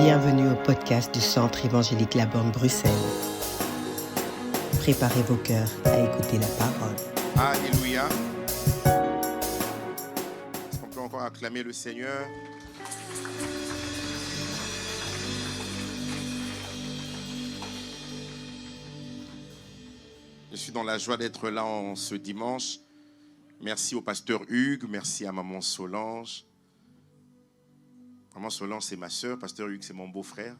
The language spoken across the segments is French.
Bienvenue au podcast du Centre évangélique La Borne Bruxelles. Préparez vos cœurs à écouter la parole. Alléluia. Est-ce qu'on peut encore acclamer le Seigneur? Je suis dans la joie d'être là en ce dimanche. Merci au pasteur Hugues, merci à maman Solange. Maman Solange, c'est ma soeur, pasteur Hugues, c'est mon beau-frère.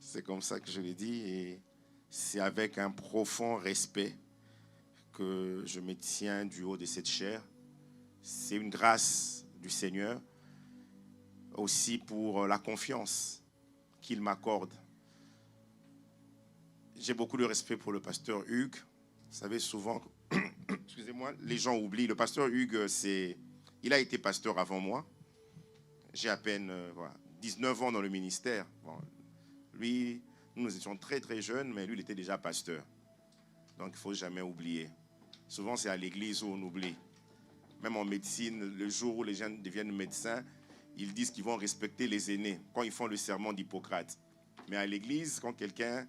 C'est comme ça que je l'ai dit et c'est avec un profond respect que je me tiens du haut de cette chair. C'est une grâce du Seigneur, aussi pour la confiance qu'il m'accorde. J'ai beaucoup de respect pour le pasteur Hugues. Vous savez, souvent, excusez-moi, les gens oublient. Le pasteur Hugues, il a été pasteur avant moi. J'ai à peine 19 ans dans le ministère. Bon, lui, nous étions très très jeunes, mais lui, il était déjà pasteur. Donc, il ne faut jamais oublier. Souvent, c'est à l'église où on oublie. Même en médecine, le jour où les gens deviennent médecins, ils disent qu'ils vont respecter les aînés quand ils font le serment d'Hippocrate. Mais à l'église, quand quelqu'un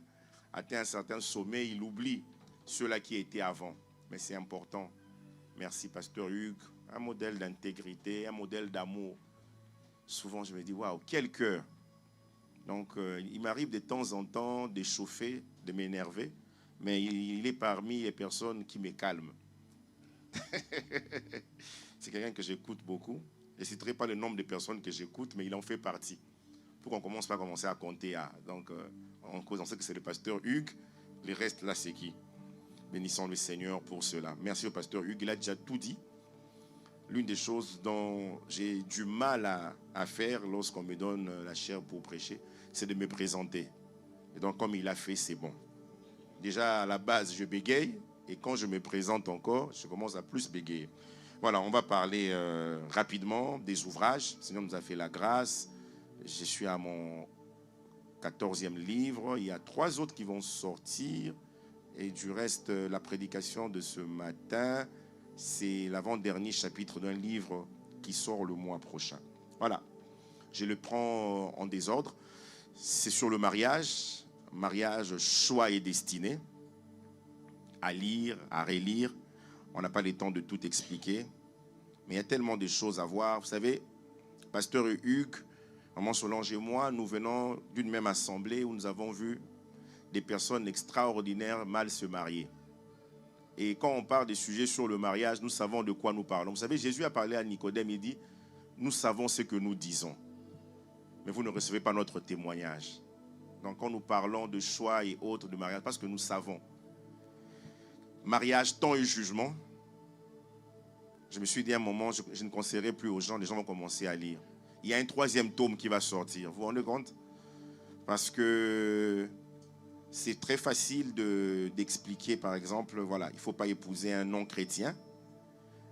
atteint un certain sommet, il oublie ceux-là qui étaient avant. Mais c'est important. Merci, pasteur Hugues. Un modèle d'intégrité, un modèle d'amour. Souvent, je me dis, waouh, quel cœur. Donc, il m'arrive de temps en temps d'échauffer, de m'énerver, mais il est parmi les personnes qui me calment. C'est quelqu'un que j'écoute beaucoup. Je ne citerai pas le nombre de personnes que j'écoute, mais il en fait partie. Pour qu'on commence pas à commencer à compter. Donc, on sait que c'est le pasteur Hugues. Le reste, là, c'est qui? Bénissons le Seigneur pour cela. Merci au pasteur Hugues. Il a déjà tout dit. L'une des choses dont j'ai du mal à faire lorsqu'on me donne la chair pour prêcher, c'est de me présenter. Et donc, comme il a fait, c'est bon. Déjà, à la base, je bégaye. Et quand je me présente encore, je commence à plus bégayer. Voilà, on va parler rapidement des ouvrages. Le Seigneur nous a fait la grâce. Je suis à mon 14e livre. Il y a 3 autres qui vont sortir. Et du reste, la prédication de ce matin, c'est l'avant-dernier chapitre d'un livre qui sort le mois prochain. Voilà, je le prends en désordre. C'est sur le mariage. Mariage, choix et destinée. À lire, à relire. On n'a pas le temps de tout expliquer. Mais il y a tellement de choses à voir. Vous savez, pasteur Hugues, maman Solange et moi, nous venons d'une même assemblée où nous avons vu des personnes extraordinaires mal se marier. Et quand on parle des sujets sur le mariage, nous savons de quoi nous parlons. Vous savez, Jésus a parlé à Nicodème, il dit, nous savons ce que nous disons, mais vous ne recevez pas notre témoignage. Donc quand nous parlons de choix et autres de mariage, parce que nous savons, mariage, temps et jugement, je me suis dit à un moment, je ne conseillerai plus aux gens, les gens vont commencer à lire. Il y a un 3e tome qui va sortir, vous vous rendez compte? Parce que c'est très facile d'expliquer, par exemple, voilà, il ne faut pas épouser un non-chrétien.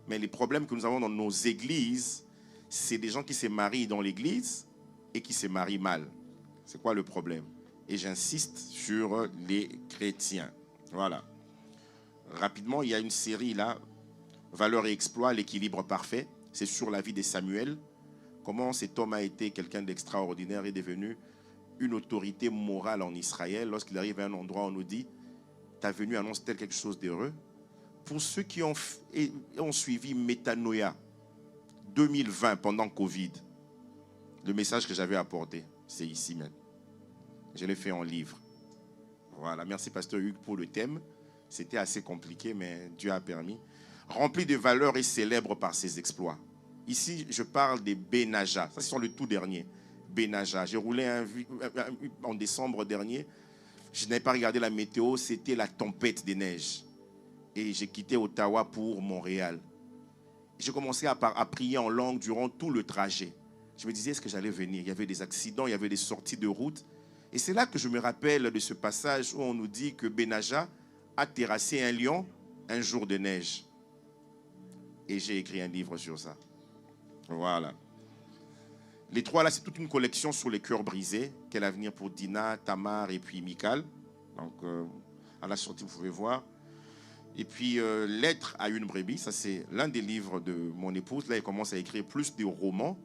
Mais les problèmes que nous avons dans nos églises, c'est des gens qui se marient dans l'église et qui se marient mal. C'est quoi le problème? Et j'insiste sur les chrétiens. Voilà. Rapidement, il y a une série là, Valeurs et exploits, l'équilibre parfait. C'est sur la vie de Samuel. Comment cet homme a été quelqu'un d'extraordinaire et devenu une autorité morale en Israël. Lorsqu'il arrive à un endroit, on nous dit, ta venue annonce-t-elle quelque chose d'heureux? Pour ceux qui ont suivi Métanoïa 2020 pendant Covid, le message que j'avais apporté, c'est ici même. Je l'ai fait en livre. Voilà, merci pasteur Hugues pour le thème. C'était assez compliqué, mais Dieu a permis. Rempli de valeurs et célèbre par ses exploits. Ici, je parle des Benaja. Ça, ce sont le tout dernier. Benaja. J'ai roulé en décembre dernier. Je n'avais pas regardé la météo. C'était la tempête des neiges. Et j'ai quitté Ottawa pour Montréal. J'ai commencé à prier en langue durant tout le trajet. Je me disais, est-ce que j'allais venir? Il y avait des accidents, il y avait des sorties de route. Et c'est là que je me rappelle de ce passage où on nous dit que Benaja a terrassé un lion un jour de neige. Et j'ai écrit un livre sur ça. Voilà. Les 3 là, c'est toute une collection sur les cœurs brisés. Quel avenir pour Dina, Tamar et puis Michal. Donc, à la sortie, vous pouvez voir. Et puis, Lettre à une brebis. Ça, c'est l'un des livres de mon épouse. Là, elle commence à écrire plus de romans.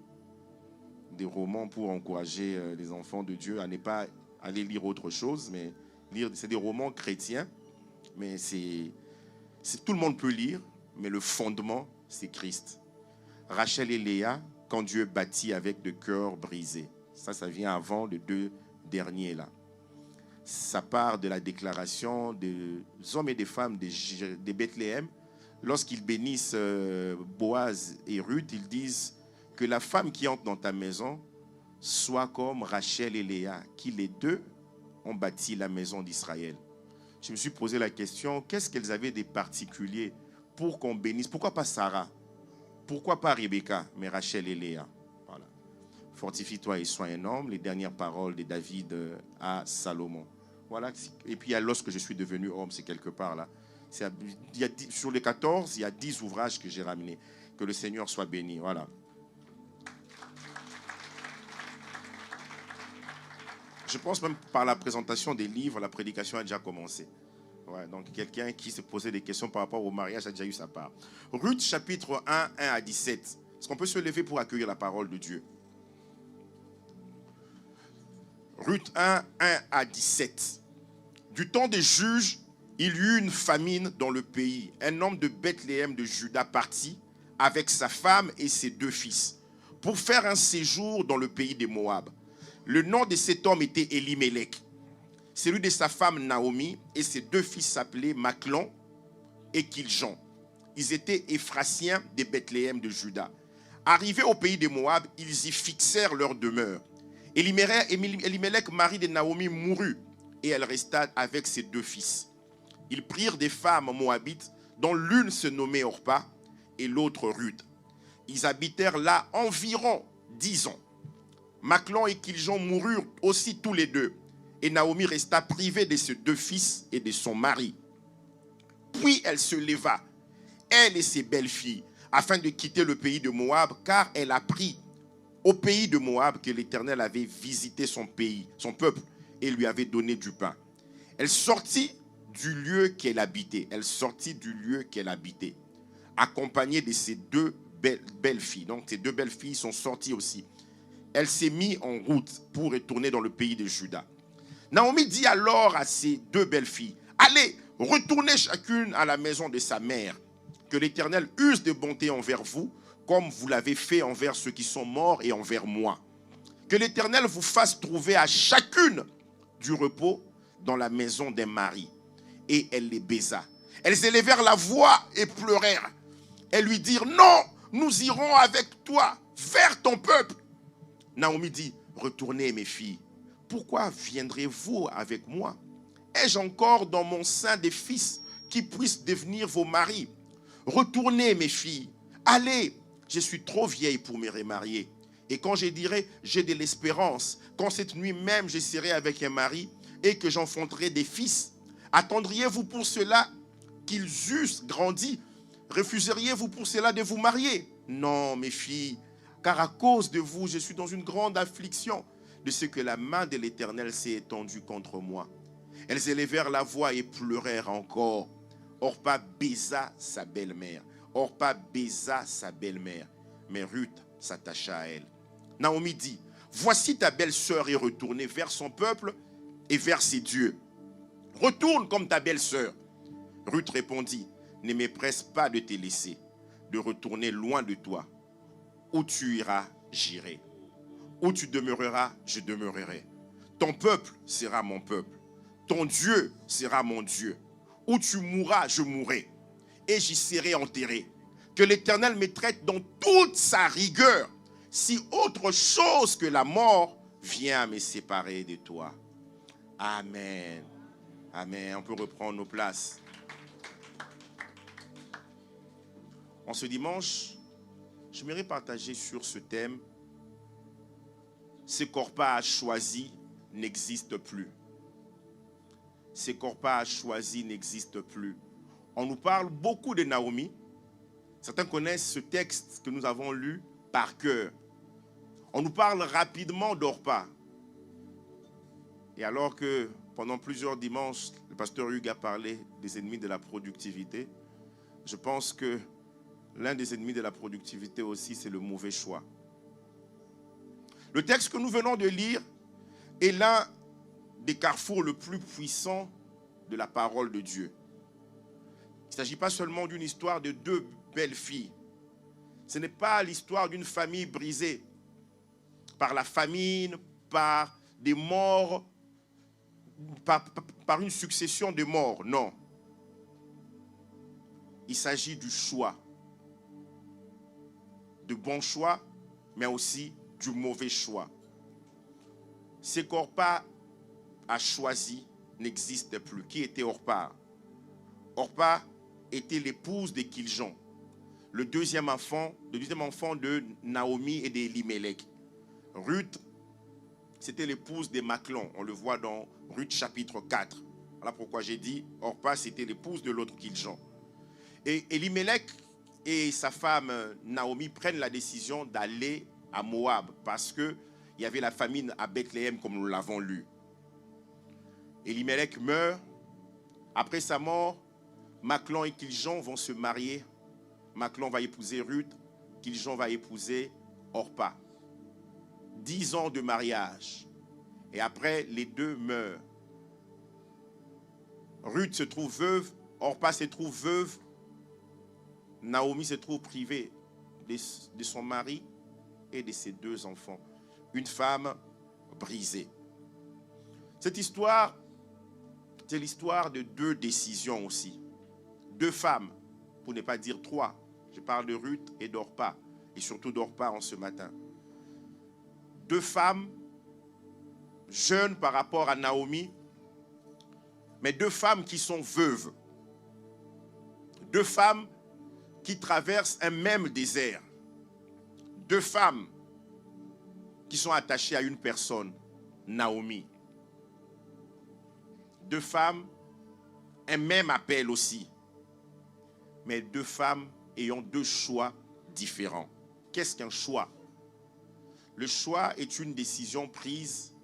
des romans pour encourager les enfants de Dieu à ne pas aller lire autre chose, mais c'est des romans chrétiens, mais tout le monde peut lire, mais le fondement, c'est Christ. Rachel et Léa, quand Dieu bâtit avec de cœurs brisés. Ça vient avant les deux derniers là. Ça part de la déclaration des hommes et des femmes de Bethléem. Lorsqu'ils bénissent Boaz et Ruth, ils disent que la femme qui entre dans ta maison soit comme Rachel et Léa, qui les deux ont bâti la maison d'Israël. Je me suis posé la question, qu'est-ce qu'elles avaient de particulier pour qu'on bénisse? Pourquoi pas Sarah? Pourquoi pas Rebecca, mais Rachel et Léa? Voilà. Fortifie-toi et sois un homme, les dernières paroles de David à Salomon. Voilà. Et puis lorsque je suis devenu homme, c'est quelque part là. Sur les 14, il y a 10 ouvrages que j'ai ramenés. Que le Seigneur soit béni. Voilà. Je pense même par la présentation des livres, la prédication a déjà commencé. Ouais, donc quelqu'un qui se posait des questions par rapport au mariage a déjà eu sa part. Ruth chapitre 1, 1 à 17. Est-ce qu'on peut se lever pour accueillir la parole de Dieu? Ruth 1, 1 à 17. Du temps des juges, il y eut une famine dans le pays. Un homme de Bethléem de Juda partit avec sa femme et ses 2 fils pour faire un séjour dans le pays des Moab. Le nom de cet homme était Elimelech. Celui de sa femme Naomi et ses 2 fils s'appelaient Machlon et Kiljon. Ils étaient Éphrasiens de Bethléem de Juda. Arrivés au pays des Moab, ils y fixèrent leur demeure. Elimelech, mari de Naomi, mourut et elle resta avec ses 2 fils. Ils prirent des femmes moabites dont l'une se nommait Orpa et l'autre Ruth. Ils habitèrent là environ 10 ans. Machlon et Kiljon moururent aussi tous les 2. Et Naomi resta privée de ses 2 fils et de son mari. Puis elle se leva, elle et ses belles-filles, afin de quitter le pays de Moab, car elle apprit au pays de Moab que l'Éternel avait visité son pays, son peuple, et lui avait donné du pain. Elle sortit du lieu qu'elle habitait. Accompagnée de ses 2 belles-filles. Donc ces 2 belles-filles sont sorties aussi. Elle s'est mise en route pour retourner dans le pays de Juda. Naomi dit alors à ses 2 belles-filles, allez, retournez chacune à la maison de sa mère, que l'Éternel use de bonté envers vous, comme vous l'avez fait envers ceux qui sont morts et envers moi. Que l'Éternel vous fasse trouver à chacune du repos dans la maison d'un mari. Et elle les baisa. Elles élevèrent la voix et pleurèrent. Elles lui dirent, non, nous irons avec toi vers ton peuple. Naomi dit, retournez mes filles. Pourquoi viendrez-vous avec moi? Ai-je encore dans mon sein des fils qui puissent devenir vos maris? Retournez mes filles. Allez, je suis trop vieille pour me remarier. Et quand je dirai, j'ai de l'espérance, quand cette nuit même je serai avec un mari et que j'enfanterai des fils, attendriez-vous pour cela qu'ils eussent grandi? Refuseriez-vous pour cela de vous marier? Non, mes filles, car à cause de vous, je suis dans une grande affliction de ce que la main de l'Éternel s'est étendue contre moi. Elles élevèrent la voix et pleurèrent encore. Orpa baisa sa belle-mère. Mais Ruth s'attacha à elle. Naomi dit, voici ta belle-sœur est retournée vers son peuple et vers ses dieux. Retourne comme ta belle-sœur. Ruth répondit, ne me presse pas de te laisser, de retourner loin de toi. Où tu iras, j'irai. Où tu demeureras, je demeurerai. Ton peuple sera mon peuple. Ton Dieu sera mon Dieu. Où tu mourras, je mourrai. Et j'y serai enterré. Que l'Éternel me traite dans toute sa rigueur, si autre chose que la mort vient me séparer de toi. Amen. Amen. On peut reprendre nos places. En ce dimanche, j'aimerais partager sur ce thème. Ce qu'Orpa a choisi n'existe plus. Ce qu'Orpa a choisi n'existe plus. On nous parle beaucoup de Naomi. Certains connaissent ce texte que nous avons lu par cœur. On nous parle rapidement d'Orpa. Et alors que pendant plusieurs dimanches, le pasteur Hugues a parlé des ennemis de la productivité, je pense que l'un des ennemis de la productivité aussi, c'est le mauvais choix. Le texte que nous venons de lire est l'un des carrefours le plus puissant de la parole de Dieu. Il ne s'agit pas seulement d'une histoire de deux belles filles. Ce n'est pas l'histoire d'une famille brisée par la famine, par des morts, par une succession de morts. Non. Il s'agit du choix. De bons choix, mais aussi du mauvais choix. Ce qu'Orpa a choisi n'existe plus. Qui était Orpa? Orpa était l'épouse de Kiljon, le deuxième enfant de Naomi et d'Elimelech. Ruth, c'était l'épouse de Machlon. On le voit dans Ruth chapitre 4. Voilà pourquoi j'ai dit Orpa, c'était l'épouse de l'autre Kiljon. Et Elimelech et sa femme Naomi prennent la décision d'aller à Moab parce qu'il y avait la famine à Bethléem comme nous l'avons lu. Elimelech meurt. Après sa mort, Machlon et Kiljon vont se marier. Machlon va épouser Ruth, Kiljon va épouser Orpa. 10 ans de mariage. Et après, les deux meurent. Ruth se trouve veuve, Orpa se trouve veuve, Naomi se trouve privée de son mari et de ses 2 enfants. Une femme brisée. Cette histoire, c'est l'histoire de 2 décisions aussi. 2 femmes, pour ne pas dire 3. Je parle de Ruth et d'Orpa, et surtout d'Orpa en ce matin. 2 femmes, jeunes par rapport à Naomi, mais 2 femmes qui sont veuves. 2 femmes qui traversent un même désert. 2 femmes qui sont attachées à une personne, Naomi. 2 femmes, un même appel aussi. Mais 2 femmes ayant 2 choix différents. Qu'est-ce qu'un choix? Le choix est une décision prise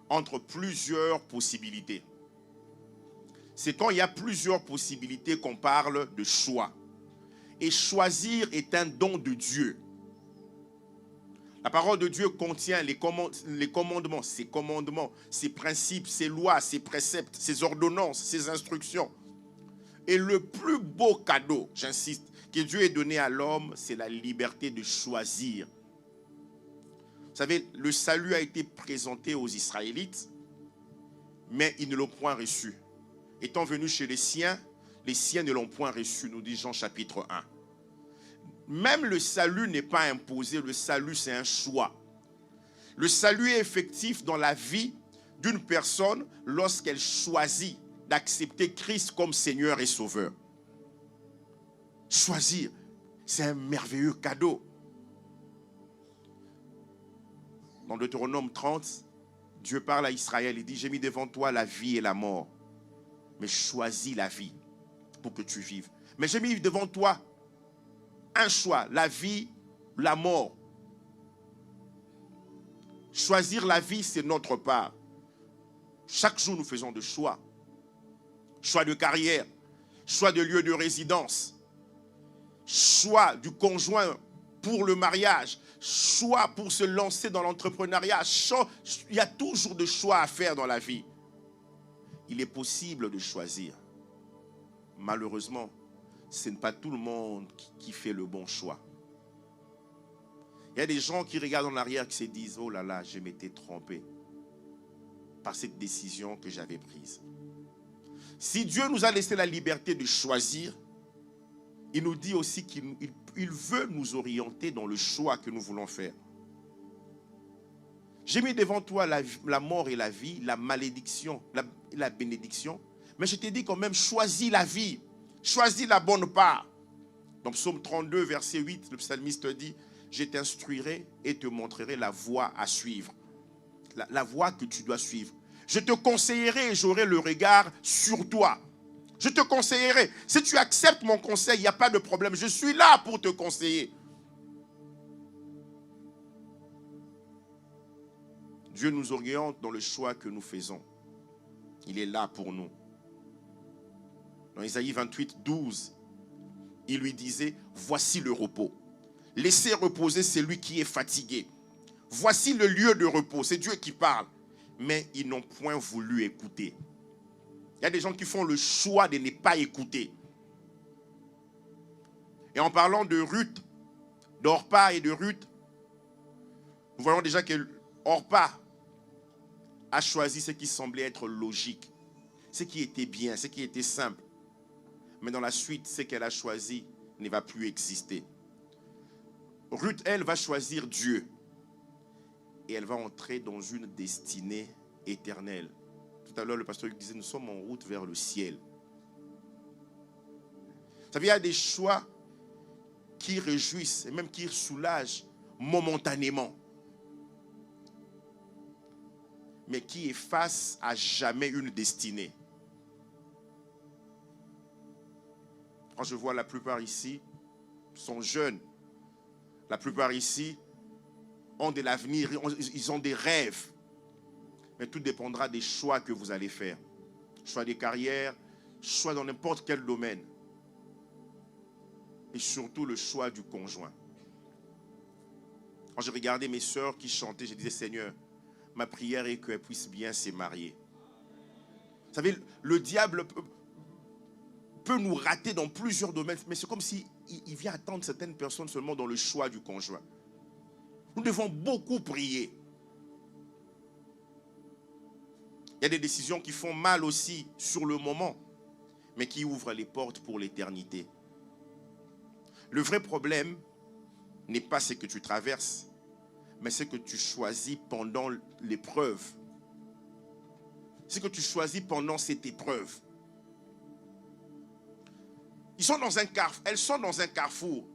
entre plusieurs possibilités. C'est quand il y a plusieurs possibilités qu'on parle de choix. Et choisir est un don de Dieu. La parole de Dieu contient les commandements, ses principes, ses lois, ses préceptes, ses ordonnances, ses instructions. Et le plus beau cadeau, j'insiste, que Dieu ait donné à l'homme, c'est la liberté de choisir. Vous savez, le salut a été présenté aux Israélites, mais ils ne l'ont point reçu. Étant venus chez les siens ne l'ont point reçu, nous dit Jean chapitre 1. Même le salut n'est pas imposé, le salut c'est un choix. Le salut est effectif dans la vie d'une personne lorsqu'elle choisit d'accepter Christ comme Seigneur et Sauveur. Choisir, c'est un merveilleux cadeau. Dans Deutéronome 30, Dieu parle à Israël, il dit, j'ai mis devant toi la vie et la mort, mais choisis la vie pour que tu vives. Mais j'ai mis devant toi un choix, la vie, la mort. Choisir la vie, c'est notre part. Chaque jour, nous faisons des choix. Choix de carrière, choix de lieu de résidence, choix du conjoint pour le mariage, choix pour se lancer dans l'entrepreneuriat. Il y a toujours des choix à faire dans la vie. Il est possible de choisir. Malheureusement, ce n'est pas tout le monde qui fait le bon choix. Il y a des gens qui regardent en arrière et qui se disent « Oh là là, je m'étais trompé par cette décision que j'avais prise. » Si Dieu nous a laissé la liberté de choisir, il nous dit aussi qu'il veut nous orienter dans le choix que nous voulons faire. J'ai mis devant toi la mort et la vie, la malédiction, la bénédiction, mais je t'ai dit quand même, choisis la vie, choisis la bonne part. Dans Psaume 32, verset 8, le psalmiste dit, je t'instruirai et te montrerai la voie à suivre, la voie que tu dois suivre. Je te conseillerai et j'aurai le regard sur toi. Je te conseillerai. Si tu acceptes mon conseil, il n'y a pas de problème. Je suis là pour te conseiller. Dieu nous oriente dans le choix que nous faisons. Il est là pour nous. Dans Isaïe 28, 12, il lui disait, voici le repos. Laissez reposer celui qui est fatigué. Voici le lieu de repos. C'est Dieu qui parle. Mais ils n'ont point voulu écouter. Il y a des gens qui font le choix de ne pas écouter. Et en parlant de Ruth, d'Orpa et de Ruth, nous voyons déjà que Orpa a choisi ce qui semblait être logique, ce qui était bien, ce qui était simple. Mais dans la suite, ce qu'elle a choisi ne va plus exister. Ruth, elle, va choisir Dieu. Et elle va entrer dans une destinée éternelle. Tout à l'heure, le pasteur disait, nous sommes en route vers le ciel. Vous savez, il y a des choix qui réjouissent et même qui soulagent momentanément, mais qui effacent à jamais une destinée. Quand je vois la plupart ici sont jeunes, la plupart ici ont de l'avenir, ils ont des rêves, mais tout dépendra des choix que vous allez faire. Choix des carrières, choix dans n'importe quel domaine. Et surtout le choix du conjoint. Quand je regardais mes sœurs qui chantaient, je disais, Seigneur, ma prière est qu'elles puissent bien se marier. Vous savez, le diable peut nous rater dans plusieurs domaines, mais c'est comme s'il vient attendre certaines personnes seulement dans le choix du conjoint. Nous devons beaucoup prier. Il y a des décisions qui font mal aussi sur le moment, mais qui ouvrent les portes pour l'éternité. Le vrai problème n'est pas ce que tu traverses, mais ce que tu choisis pendant l'épreuve. Ce que tu choisis pendant cette épreuve. Elles sont dans un carrefour.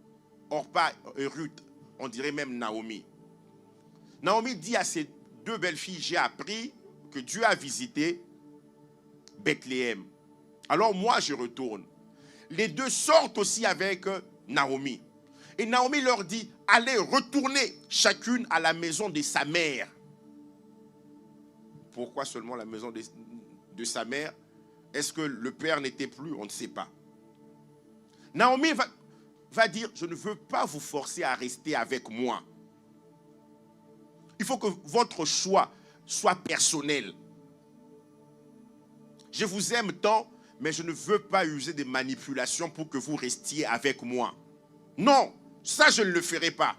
Orpa et Ruth, on dirait même Naomi. Naomi dit à ses deux belles filles, j'ai appris que Dieu a visité Bethléem. Alors moi je retourne. Les deux sortent aussi avec Naomi. Et Naomi leur dit, allez retourner chacune à la maison de sa mère. Pourquoi seulement la maison de sa mère? Est-ce que le père n'était plus? On ne sait pas. Naomi va dire, je ne veux pas vous forcer à rester avec moi. Il faut que votre choix soit personnel. Je vous aime tant, mais je ne veux pas user des manipulations pour que vous restiez avec moi. Non, ça je ne le ferai pas.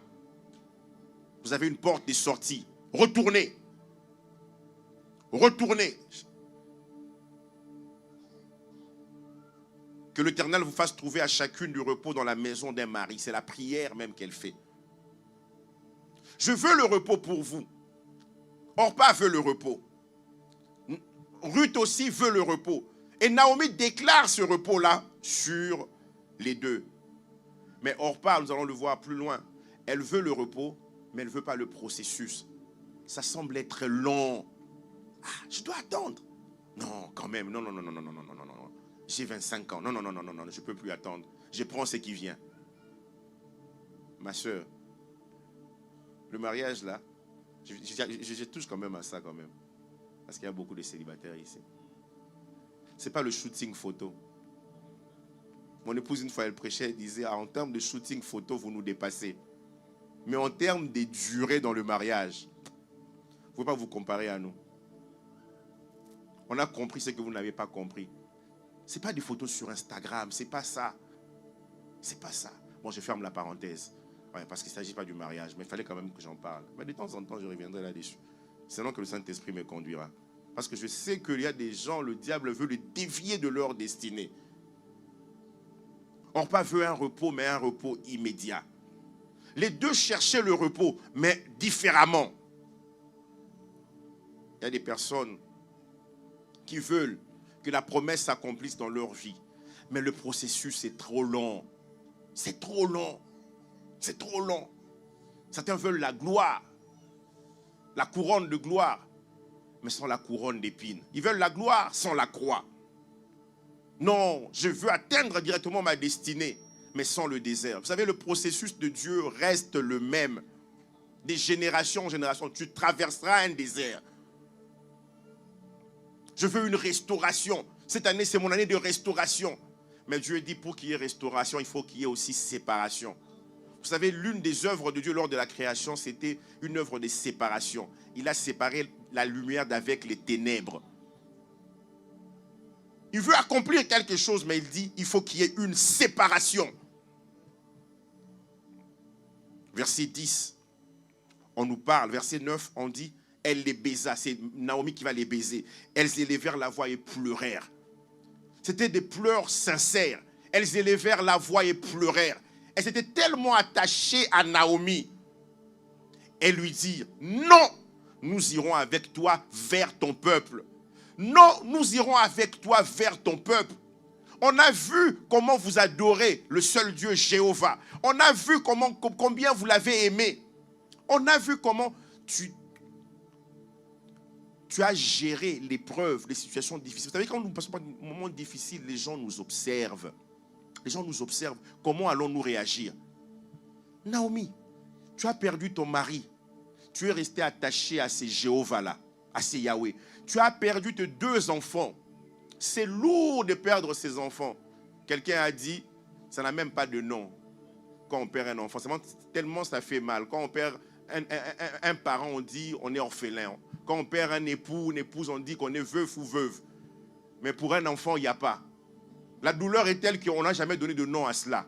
Vous avez une porte de sortie. Retournez. Retournez. Que l'Éternel vous fasse trouver à chacune du repos dans la maison d'un mari. C'est la prière même qu'elle fait. Je veux le repos pour vous. Orpa veut le repos. Ruth aussi veut le repos. Et Naomi déclare ce repos-là sur les deux. Mais Orpa, nous allons le voir plus loin, elle veut le repos, mais elle ne veut pas le processus. Ça semble être long. Ah, je dois attendre. Non, quand même, non. J'ai 25 ans. Non, je ne peux plus attendre. Je prends ce qui vient. Ma soeur, le mariage là, je touche quand même à ça quand même. Parce qu'il y a beaucoup de célibataires ici. Ce n'est pas le shooting photo. Mon épouse, une fois, elle prêchait, elle disait, en termes de shooting photo, vous nous dépassez. Mais en termes de durée dans le mariage, vous ne pouvez pas vous comparer à nous. On a compris ce que vous n'avez pas compris. Ce n'est pas des photos sur Instagram, ce n'est pas ça. C'est pas ça. Bon, je ferme la parenthèse. Ouais, parce qu'il ne s'agit pas du mariage, mais il fallait quand même que j'en parle. Mais de temps en temps, je reviendrai là-dessus. Sinon que le Saint-Esprit me conduira. Parce que je sais qu'il y a des gens, le diable veut les dévier de leur destinée. Orpa veut un repos, mais un repos immédiat. Les deux cherchaient le repos, mais différemment. Il y a des personnes qui veulent que la promesse s'accomplisse dans leur vie. Mais le processus est trop long. C'est trop long. C'est trop long. Certains veulent la gloire, la couronne de gloire, mais sans la couronne d'épines. Ils veulent la gloire sans la croix. Non, je veux atteindre directement ma destinée, mais sans le désert. Vous savez, le processus de Dieu reste le même. Des générations en génération, tu traverseras un désert. Je veux une restauration. Cette année, c'est mon année de restauration. Mais Dieu dit, pour qu'il y ait restauration, il faut qu'il y ait aussi séparation. Vous Vous savez, l'une des œuvres de Dieu lors de la création, c'était une œuvre de séparation. Il a séparé la lumière d'avec les ténèbres. Il veut accomplir quelque chose, mais il dit, il faut qu'il y ait une séparation. Verset 10, on nous parle. Verset 9, on dit, elle les baisa. C'est Naomi qui va les baiser. Elles élevèrent la voix et pleurèrent. C'était des pleurs sincères. Elles élevèrent la voix et pleurèrent. Elles étaient tellement attachées à Naomi. Elles lui dirent, non, nous irons avec toi vers ton peuple. Non, nous irons avec toi vers ton peuple. On a vu comment vous adorez le seul Dieu Jéhovah. On a vu combien vous l'avez aimé. On a vu comment tu as géré l'épreuve, les situations difficiles. Vous savez, quand nous passons par des moments difficiles, les gens nous observent. Les gens nous observent. Comment allons-nous réagir? Naomi, tu as perdu ton mari. Tu es resté attaché à ces Jéhovah-là, à ces Yahweh. Tu as perdu tes 2 enfants. C'est lourd de perdre ses enfants. Quelqu'un a dit, ça n'a même pas de nom quand on perd un enfant. Tellement ça fait mal. Quand on perd un parent, on dit on est orphelin. Quand on perd un époux, une épouse, on dit qu'on est veuf ou veuve. Mais pour un enfant, il n'y a pas. La douleur est telle qu'on n'a jamais donné de nom à cela.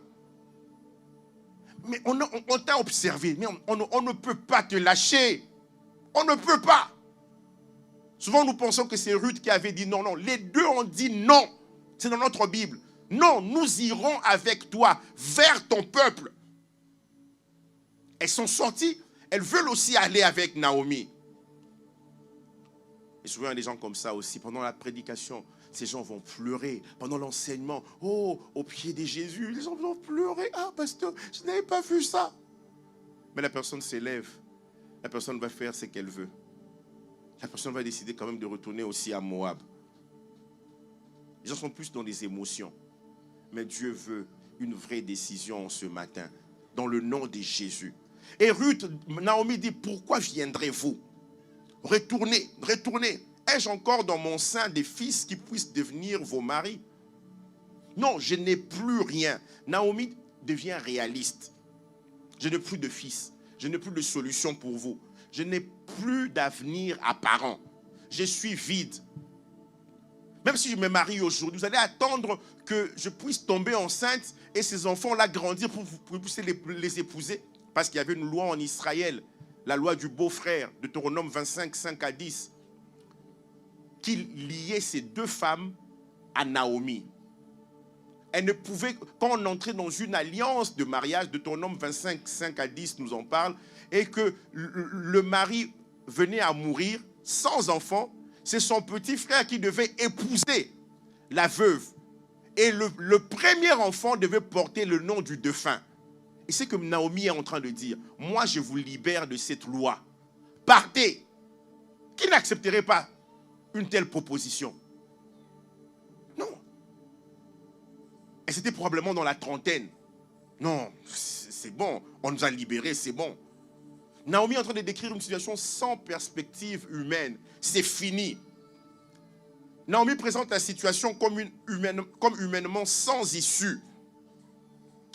Mais on t'a observé. Mais on ne peut pas te lâcher. On ne peut pas. Souvent, nous pensons que c'est Ruth qui avait dit non, non. Les deux ont dit non. C'est dans notre Bible. Non, nous irons avec toi vers ton peuple. Elles sont sorties. Elles veulent aussi aller avec Naomi. Et souvent, il y a des gens comme ça aussi. Pendant la prédication, ces gens vont pleurer. Pendant l'enseignement, oh, au pied de Jésus, les gens vont pleurer. Ah, pasteur, je n'avais pas vu ça. Mais la personne s'élève. La personne va faire ce qu'elle veut. La personne va décider quand même de retourner aussi à Moab. Les gens sont plus dans les émotions. Mais Dieu veut une vraie décision ce matin, dans le nom de Jésus. Et Ruth, Naomi dit, pourquoi viendrez-vous? Retournez, retournez. Ai-je encore dans mon sein des fils qui puissent devenir vos maris? Non, je n'ai plus rien. Naomi devient réaliste. Je n'ai plus de fils. Je n'ai plus de solution pour vous. Je n'ai plus d'avenir apparent. Je suis vide. Même si je me marie aujourd'hui, vous allez attendre que je puisse tomber enceinte et ces enfants-là grandir pour que vous puissiez les épouser. Parce qu'il y avait une loi en Israël, la loi du beau-frère, Deutéronome 25, 5 à 10, qui liait ces 2 femmes à Naomi. Elle ne pouvait, quand on entrait dans une alliance de mariage, Deutéronome 25, 5 à 10 nous en parle, et que le mari venait à mourir sans enfant, c'est son petit frère qui devait épouser la veuve. Et le premier enfant devait porter le nom du défunt. Et c'est que Naomi est en train de dire, moi je vous libère de cette loi. Partez. Qui n'accepterait pas une telle proposition? Non. Et c'était probablement dans la trentaine. Non, c'est bon, on nous a libérés, c'est bon. Naomi est en train de décrire une situation sans perspective humaine. C'est fini. Naomi présente la situation comme humainement sans issue.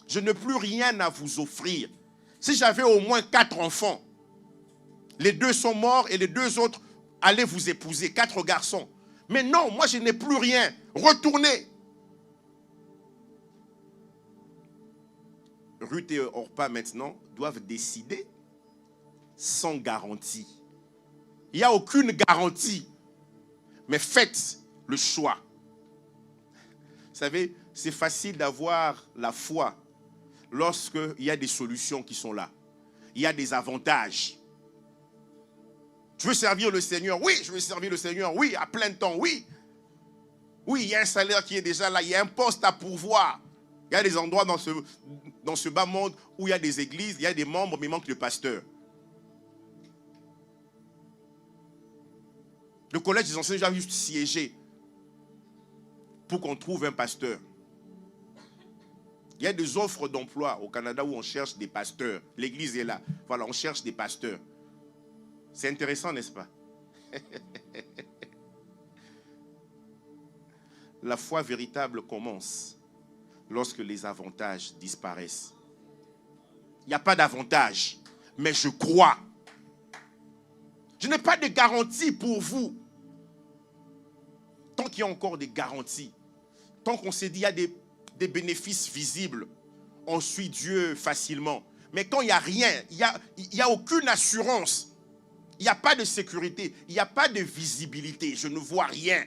Je n'ai plus rien à vous offrir. Si j'avais au moins 4 enfants, les 2 sont morts et les 2 autres allaient vous épouser, 4 garçons. Mais non, moi je n'ai plus rien. Retournez. Ruth et Orpa maintenant doivent décider sans garantie. Il n'y a aucune garantie. Mais faites le choix. Vous savez, c'est facile d'avoir la foi lorsqu'il y a des solutions qui sont là. Il y a des avantages. Tu veux servir le Seigneur? Oui, je veux servir le Seigneur. Oui, à plein temps, oui. Oui, il y a un salaire qui est déjà là. Il y a un poste à pourvoir. Il y a des endroits dans ce bas monde où il y a des églises, il y a des membres, mais il manque de pasteurs. Le collège des enseignants a juste siégé pour qu'on trouve un pasteur. Il y a des offres d'emploi au Canada où on cherche des pasteurs. L'église est là. Voilà, on cherche des pasteurs. C'est intéressant, n'est-ce pas? La foi véritable commence lorsque les avantages disparaissent. Il n'y a pas d'avantage. Mais je crois. Je n'ai pas de garantie pour vous. Tant qu'il y a encore des garanties, tant qu'on s'est dit qu'il y a des bénéfices visibles, on suit Dieu facilement. Mais quand il n'y a rien, il n'y a aucune assurance, il n'y a pas de sécurité, il n'y a pas de visibilité, je ne vois rien.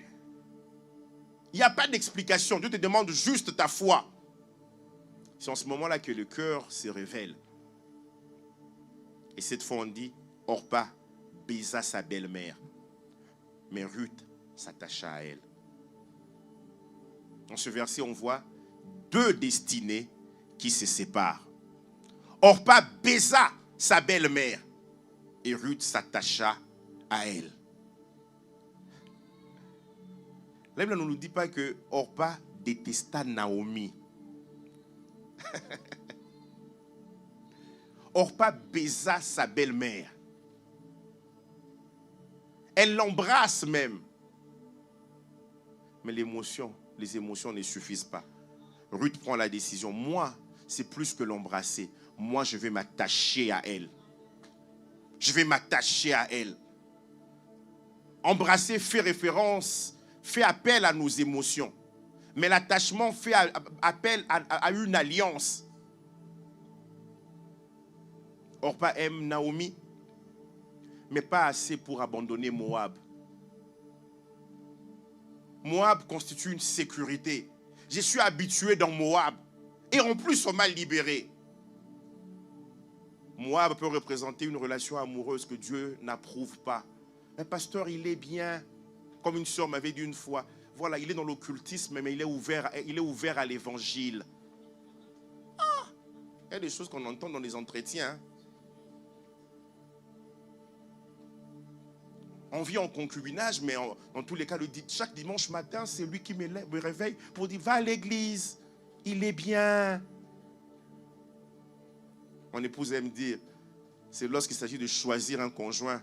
Il n'y a pas d'explication. Dieu te demande juste ta foi. C'est en ce moment-là que le cœur se révèle. Et cette fois, on dit, Orpa baisa sa belle-mère, mais Ruth s'attacha à elle. Dans ce verset, on voit deux destinées qui se séparent. Orpa baisa sa belle-mère et Ruth s'attacha à elle. La Bible ne nous dit pas que Orpa détesta Naomi. Orpa baisa sa belle-mère. Elle l'embrasse même. Mais les émotions ne suffisent pas. Ruth prend la décision. Moi, c'est plus que l'embrasser. Moi, je vais m'attacher à elle. Je vais m'attacher à elle. Embrasser fait référence, fait appel à nos émotions. Mais l'attachement fait appel à une alliance. Orpa aime Naomi, mais pas assez pour abandonner Moab. Moab constitue une sécurité. Je suis habitué dans Moab. Et en plus, on m'a libéré. Moab peut représenter une relation amoureuse que Dieu n'approuve pas. Mais pasteur, il est bien. Comme une sœur m'avait dit une fois, voilà, il est dans l'occultisme, mais il est ouvert à l'évangile. Ah, il y a des choses qu'on entend dans les entretiens. On vit en concubinage, mais en tous les cas, chaque dimanche matin, c'est lui qui me réveille pour dire, va à l'église, il est bien. Mon épouse aime dire, c'est lorsqu'il s'agit de choisir un conjoint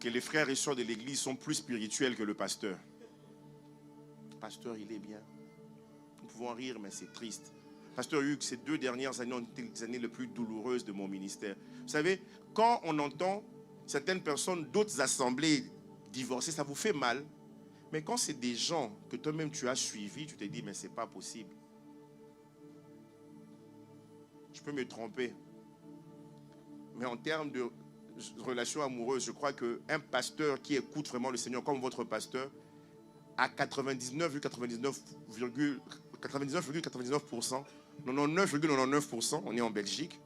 que les frères et sœurs de l'église sont plus spirituels que le pasteur. Pasteur, il est bien. Nous pouvons rire, mais c'est triste. Pasteur Hugues, ces 2 dernières années ont été les années les plus douloureuses de mon ministère. Vous savez, quand on entend certaines personnes d'autres assemblées divorcer, ça vous fait mal. Mais quand c'est des gens que toi-même tu as suivis, tu te dis, mais c'est pas possible. Je peux me tromper. Mais en termes de relation amoureuse, je crois qu'un pasteur qui écoute vraiment le Seigneur comme votre pasteur, à 99,99%, 99,99%, on est en Belgique,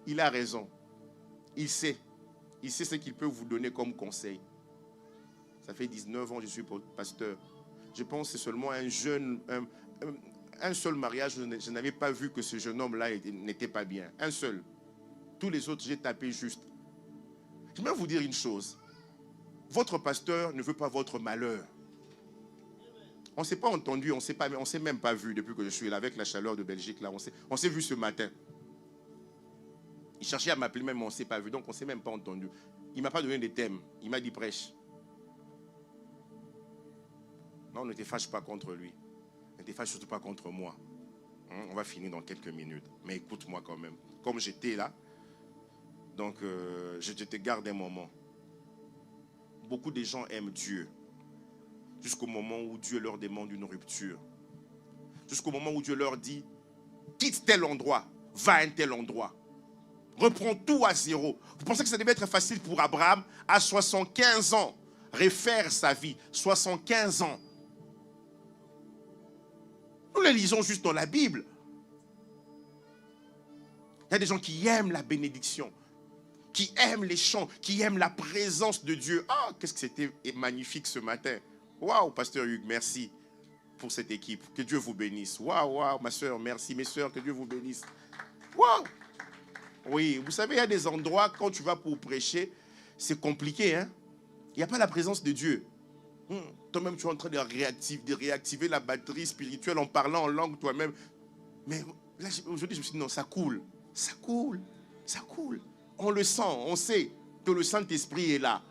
il a raison. Il sait ce qu'il peut vous donner comme conseil. Ça fait 19 ans que je suis pasteur. Je pense que c'est seulement un seul mariage, je n'avais pas vu que ce jeune homme-là n'était pas bien. Un seul. Tous les autres, j'ai tapé juste. Je vais vous dire une chose. Votre pasteur ne veut pas votre malheur. On ne s'est pas entendu, on ne s'est même pas vu depuis que je suis là, avec la chaleur de Belgique. Là, on s'est vu ce matin. Il cherchait à m'appeler même, mais on ne s'est pas vu, donc on ne s'est même pas entendu. Il ne m'a pas donné de thème. Il m'a dit prêche. Non, ne te fâche pas contre lui. Ne te fâche surtout pas contre moi. On va finir dans quelques minutes. Mais écoute-moi quand même. Comme j'étais là, donc je te garde un moment. Beaucoup de gens aiment Dieu. Jusqu'au moment où Dieu leur demande une rupture. Jusqu'au moment où Dieu leur dit, quitte tel endroit, va à un tel endroit. Reprends tout à zéro. Vous pensez que ça devait être facile pour Abraham à 75 ans, refaire sa vie, 75 ans. Nous les lisons juste dans la Bible. Il y a des gens qui aiment la bénédiction, qui aiment les chants, qui aiment la présence de Dieu. Ah, qu'est-ce que c'était magnifique ce matin. Waouh, pasteur Hugues, merci pour cette équipe. Que Dieu vous bénisse. Waouh, waouh, ma soeur, merci. Mes soeurs, que Dieu vous bénisse. Waouh. Oui, vous savez, il y a des endroits, quand tu vas pour prêcher, c'est compliqué, hein. Il n'y a pas la présence de Dieu. Toi-même, tu es en train de réactiver la batterie spirituelle en parlant en langue toi-même. Mais là, aujourd'hui, je me suis dit, non, ça coule. Ça coule. Ça coule. On le sent, on sait que le Saint-Esprit est là.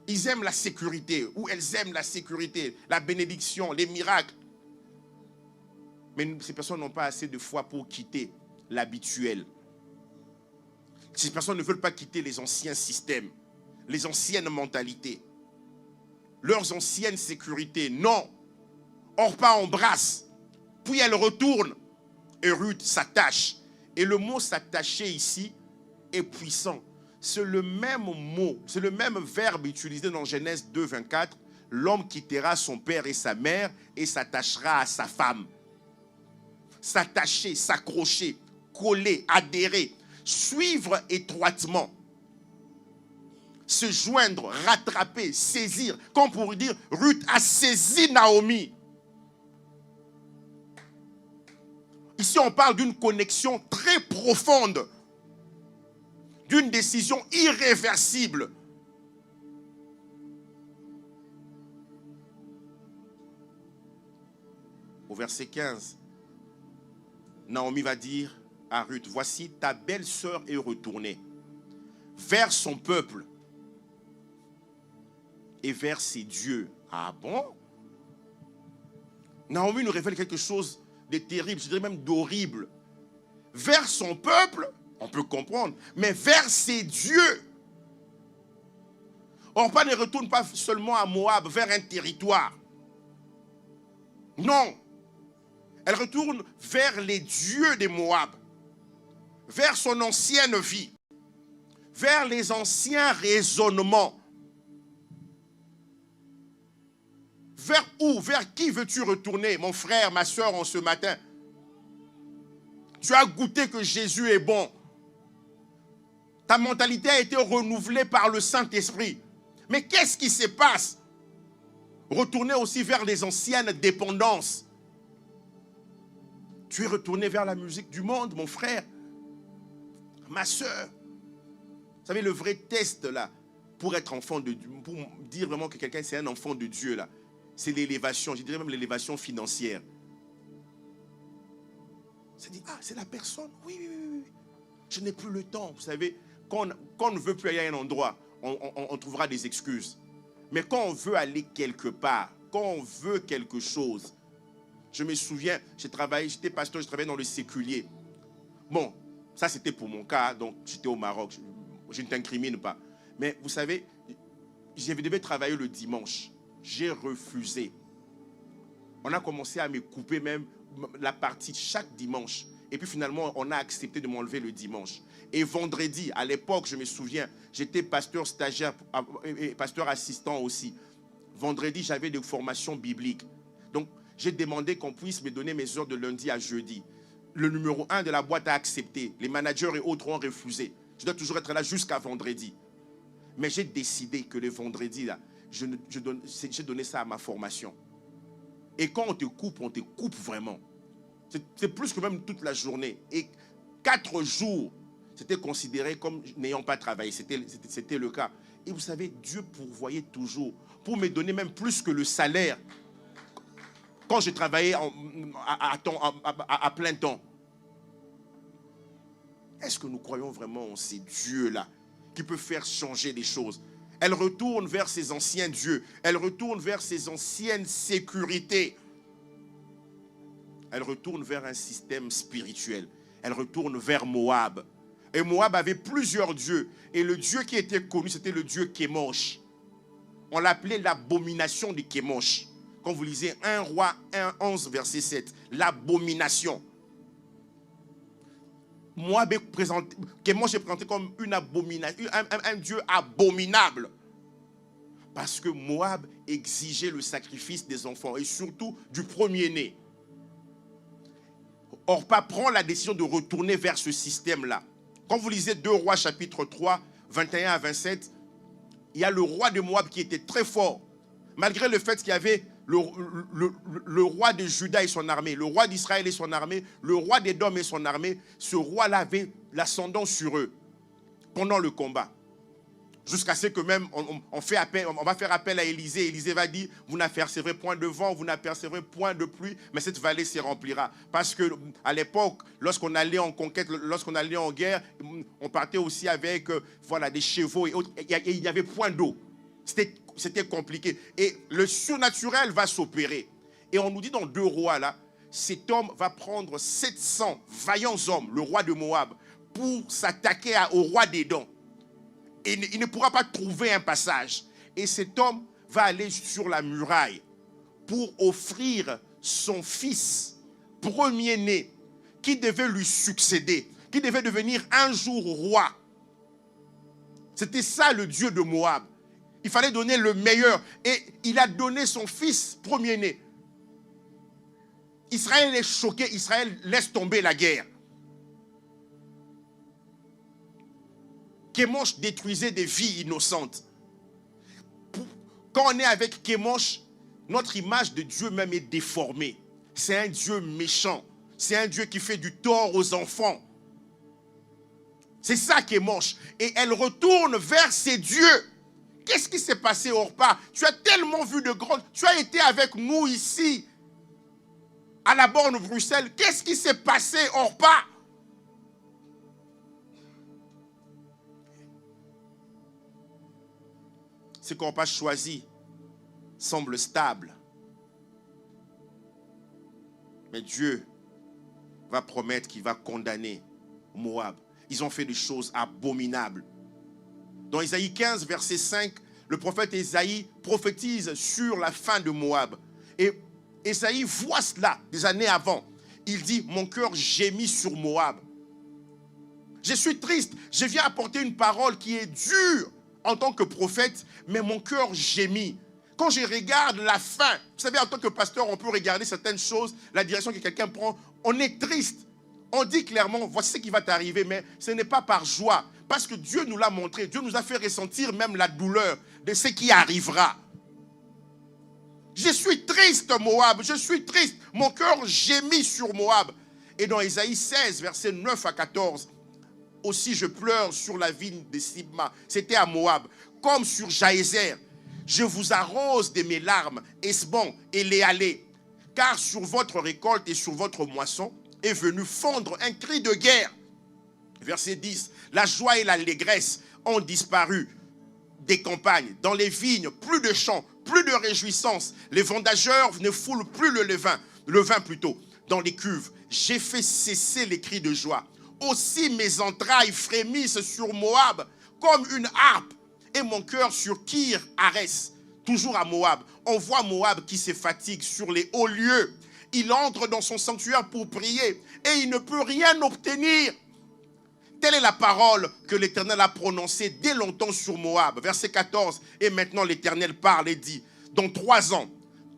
Ils aiment la sécurité, ou elles aiment la sécurité, la bénédiction, les miracles. Mais ces personnes n'ont pas assez de foi pour quitter l'habituel. Ces personnes ne veulent pas quitter les anciens systèmes, les anciennes mentalités, leurs anciennes sécurités. Non. Orpa embrasse, puis elle retourne et Ruth s'attache. Et le mot s'attacher ici est puissant. C'est le même mot, c'est le même verbe utilisé dans Genèse 2, 24. L'homme quittera son père et sa mère et s'attachera à sa femme. S'attacher, s'accrocher, coller, adhérer, suivre étroitement, se joindre, rattraper, saisir. Comme pour dire, Ruth a saisi Naomi. Ici, on parle d'une connexion très profonde, d'une décision irréversible. Au verset 15, Naomi va dire à Ruth, voici ta belle-sœur est retournée vers son peuple et vers ses dieux. Ah bon? Naomi nous révèle quelque chose de terrible, je dirais même d'horrible. Vers son peuple, on peut comprendre, mais vers ses dieux. Orpa ne retourne pas seulement à Moab, vers un territoire. Non. Elle retourne vers les dieux de Moab, vers son ancienne vie, vers les anciens raisonnements. Vers où? Vers qui veux-tu retourner, mon frère, ma soeur, en ce matin? Tu as goûté que Jésus est bon. Ta mentalité a été renouvelée par le Saint-Esprit. Mais qu'est-ce qui se passe? Retourner aussi vers les anciennes dépendances. Tu es retourné vers la musique du monde, mon frère, ma soeur. Vous savez, le vrai test là, pour être enfant de Dieu, pour dire vraiment que quelqu'un c'est un enfant de Dieu là, c'est l'élévation, je dirais même l'élévation financière. C'est dit, ah, c'est la personne, oui, oui, oui, oui. Je n'ai plus le temps. Vous savez, quand on ne veut plus aller à un endroit, on trouvera des excuses. Mais quand on veut aller quelque part, quand on veut quelque chose, je me souviens, j'étais pasteur, je travaillais dans le séculier. Bon, ça c'était pour mon cas, donc j'étais au Maroc, je ne t'incrimine pas. Mais vous savez, je devais travailler le dimanche. J'ai refusé. On a commencé à me couper même la partie chaque dimanche. Et puis finalement, on a accepté de m'enlever le dimanche. Et vendredi, à l'époque, je me souviens, j'étais pasteur stagiaire et pasteur assistant aussi. Vendredi, j'avais des formations bibliques. Donc, j'ai demandé qu'on puisse me donner mes heures de lundi à jeudi. Le numéro 1 de la boîte a accepté. Les managers et autres ont refusé. Je dois toujours être là jusqu'à vendredi. Mais j'ai décidé que le vendredi, là, j'ai donné ça à ma formation. Et quand on te coupe vraiment. C'est plus que même toute la journée. Et 4 jours, c'était considéré comme n'ayant pas travaillé. C'était le cas. Et vous savez, Dieu pourvoyait toujours pour me donner même plus que le salaire quand je travaillais à plein temps. Est-ce que nous croyons vraiment en ces dieux-là qui peuvent faire changer les choses? Elle retourne vers ses anciens dieux. Elle retourne vers ses anciennes sécurités. Elle retourne vers un système spirituel. Elle retourne vers Moab. Et Moab avait plusieurs dieux. Et le dieu qui était connu, c'était le dieu Kémosh. On l'appelait l'abomination de Kémosh. Quand vous lisez 1 Roi 11, verset 7, l'abomination. Moab est présenté, Kémosh est présenté comme une abomination, un dieu abominable. Parce que Moab exigeait le sacrifice des enfants et surtout du premier-né. Orpa prend la décision de retourner vers ce système-là. Quand vous lisez 2 Rois chapitre 3, 21 à 27, il y a le roi de Moab qui était très fort. Malgré le fait qu'il y avait le roi de Juda et son armée, le roi d'Israël et son armée, le roi d'Édom et son armée, ce roi-là avait l'ascendant sur eux pendant le combat. Jusqu'à ce que même on va faire appel à Élisée. Élisée va dire, vous n'apercevrez point de vent, vous n'apercevrez point de pluie, mais cette vallée se remplira. Parce que à l'époque, lorsqu'on allait en conquête, lorsqu'on allait en guerre, on partait aussi avec des chevaux et autres. Il n'y avait point d'eau. C'était compliqué. Et le surnaturel va s'opérer. Et on nous dit dans 2 Rois là, cet homme va prendre 700 vaillants hommes, le roi de Moab, pour s'attaquer au roi d'Édom. Et il ne pourra pas trouver un passage. Et cet homme va aller sur la muraille pour offrir son fils premier-né qui devait lui succéder, qui devait devenir un jour roi. C'était ça le Dieu de Moab. Il fallait donner le meilleur. Et il a donné son fils premier-né. Israël est choqué. Israël laisse tomber la guerre. Kémosh détruisait des vies innocentes. Quand on est avec Kémosh, notre image de Dieu même est déformée. C'est un Dieu méchant. C'est un Dieu qui fait du tort aux enfants. C'est ça Kémosh. Et elle retourne vers ses dieux. Qu'est-ce qui s'est passé, Orpa? Tu as tellement vu de grandes... Tu as été avec nous ici, à la borne Bruxelles. Qu'est-ce qui s'est passé, Orpa? Ce qu'Orpa choisi semble stable. Mais Dieu va promettre qu'il va condamner Moab. Ils ont fait des choses abominables. Dans Isaïe 15, verset 5, le prophète Isaïe prophétise sur la fin de Moab. Et Isaïe voit cela des années avant. Il dit, mon cœur gémit sur Moab. Je suis triste, je viens apporter une parole qui est dure en tant que prophète, mais mon cœur gémit. Quand je regarde la fin, vous savez, en tant que pasteur, on peut regarder certaines choses, la direction que quelqu'un prend, on est triste. On dit clairement, voici ce qui va t'arriver, mais ce n'est pas par joie. Parce que Dieu nous l'a montré, Dieu nous a fait ressentir même la douleur de ce qui arrivera. Je suis triste, Moab, je suis triste. Mon cœur gémit sur Moab. Et dans Isaïe 16, versets 9 à 14, aussi je pleure sur la vigne de Sibma. C'était à Moab, comme sur Jaézer. Je vous arrose de mes larmes, Esbon et Léalé, car sur votre récolte et sur votre moisson est venu fondre un cri de guerre. Verset 10, la joie et l'allégresse ont disparu des campagnes. Dans les vignes, plus de chants, plus de réjouissance. Les vendageurs ne foulent plus le vin plutôt, dans les cuves. J'ai fait cesser les cris de joie. Aussi mes entrailles frémissent sur Moab comme une harpe. Et mon cœur sur Kir Arès, toujours à Moab. On voit Moab qui se fatigue sur les hauts lieux. Il entre dans son sanctuaire pour prier et il ne peut rien obtenir. Telle est la parole que l'Éternel a prononcée dès longtemps sur Moab. Verset 14. Et maintenant l'Éternel parle et dit, dans 3 ans,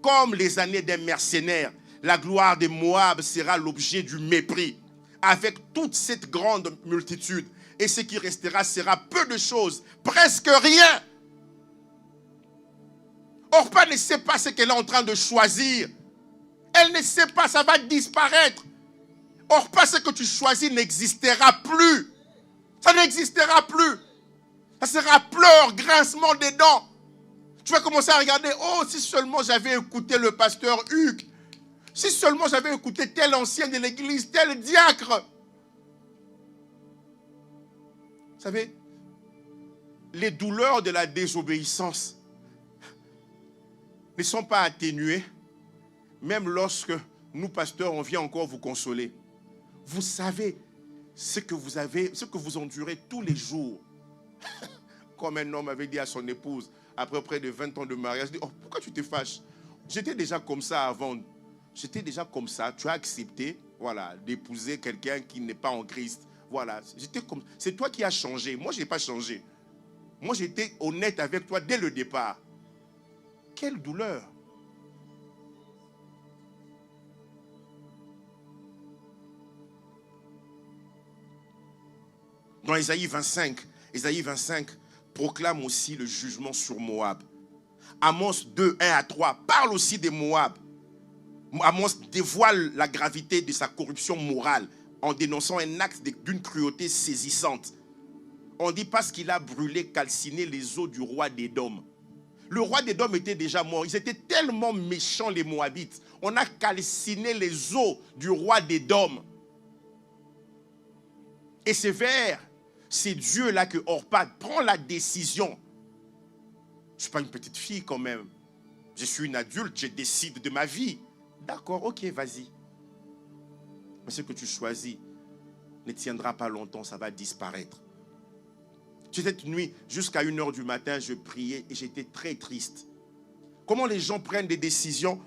comme les années d'un mercenaire, la gloire de Moab sera l'objet du mépris. Avec toute cette grande multitude. Et ce qui restera sera peu de choses, presque rien. Orpa ne sait pas ce qu'elle est en train de choisir. Elle ne sait pas, ça va disparaître. Orpa, ce que tu choisis n'existera plus. Ça n'existera plus. Ça sera pleurs, grincement des dents. Tu vas commencer à regarder, oh, si seulement j'avais écouté le pasteur Hugues. Si seulement j'avais écouté tel ancien de l'église, tel diacre. Vous savez, les douleurs de la désobéissance ne sont pas atténuées, même lorsque nous, pasteurs, on vient encore vous consoler. Vous savez ce que vous endurez tous les jours. Comme un homme avait dit à son épouse, après près de 20 ans de mariage, il dit, oh, pourquoi tu te fâches? J'étais déjà comme ça avant. J'étais déjà comme ça. Tu as accepté, voilà, d'épouser quelqu'un qui n'est pas en Christ. Voilà, c'est toi qui as changé. Moi, je n'ai pas changé. Moi, j'étais honnête avec toi dès le départ. Quelle douleur! Dans Isaïe 25 proclame aussi le jugement sur Moab. Amos 2, 1 à 3 parle aussi de Moab. Amos dévoile la gravité de sa corruption morale en dénonçant un acte d'une cruauté saisissante. On dit parce qu'il a brûlé, calciné les os du roi d'Édom. Le roi d'Édom était déjà mort. Ils étaient tellement méchants, les Moabites. On a calciné les os du roi d'Édom. Et c'est vers ces dieux-là que Orpa prend la décision. Je ne suis pas une petite fille quand même. Je suis une adulte, je décide de ma vie. D'accord, ok, vas-y. Mais ce que tu choisis ne tiendra pas longtemps, ça va disparaître. Cette nuit, jusqu'à 1 h du matin, je priais et j'étais très triste. Comment les gens prennent des décisions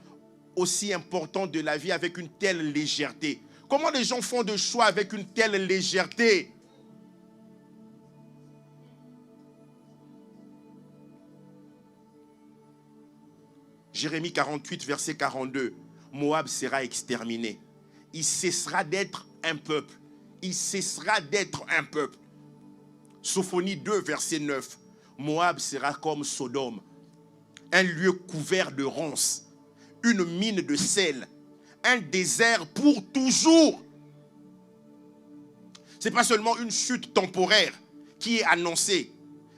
aussi importantes de la vie avec une telle légèreté? Comment les gens font des choix avec une telle légèreté? Jérémie 48, verset 42. Moab sera exterminé. Il cessera d'être un peuple. Il cessera d'être un peuple. Sophonie 2, verset 9. Moab sera comme Sodome, un lieu couvert de ronces, une mine de sel, un désert pour toujours. Ce n'est pas seulement une chute temporaire qui est annoncée,